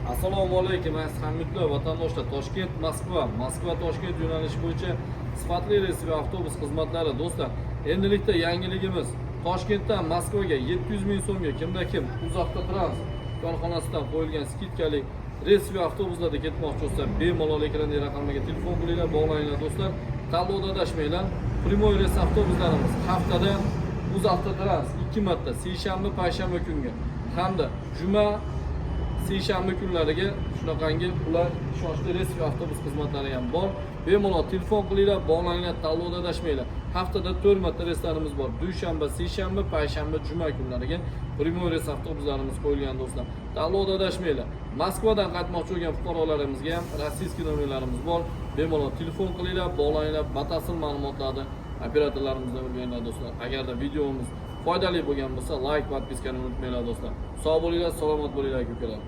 Assalomu alaykum, hamyurtlar, vatandoshlar. Toshkent, Moskva, Toshkent yo'nalishi bo'yicha sifatli reys va avtobus xizmatlari do'stlar. Endilikda yangiligimiz Toshkentdan Moskvaga 700 ming so'mga kim uzoqda trans korxonasidan qo'yilgan skidkali reys va avtobuslarda ketmoqchi bo'lsa, bemalol ekrandagi raqamlarga telefon qilinglar, bog'langlar do'stlar. Tanlovda adashmanglar. Primoy reys avtobuslarimiz haftada uzoqda trans 2 marta seshanba, payshanba kunga hamda juma seshanba kunlariga shunaqangi ular ishonchli reys va avtobus xizmatlari ham bor. Bemalol telefon qilinglar, bog'langlar, tanlovda adashmanglar. Haftada 4 marta reyslarimiz bor. Dushanba, seshanba, payshanba, juma kunlariga Primoy reys avtobuslarimiz qo'yilgan do'stlar. Tanlovda adashmanglar. Moskvadan qaytmoqchi bo'lgan fuqarolarimizga ham rossiyskiy nomerlarimiz bor. Bemalol telefon qilinglar, bog'langlar, batafsil ma'lumotlarni operatorlarimizdan o'rganinglar do'stlar. Agarda videomiz foydali bo'lgan bo'lsa, like va podpiskani unutmanglar do'stlar. Sog' bo'linglar, salomat bo'linglar, ko'kalar.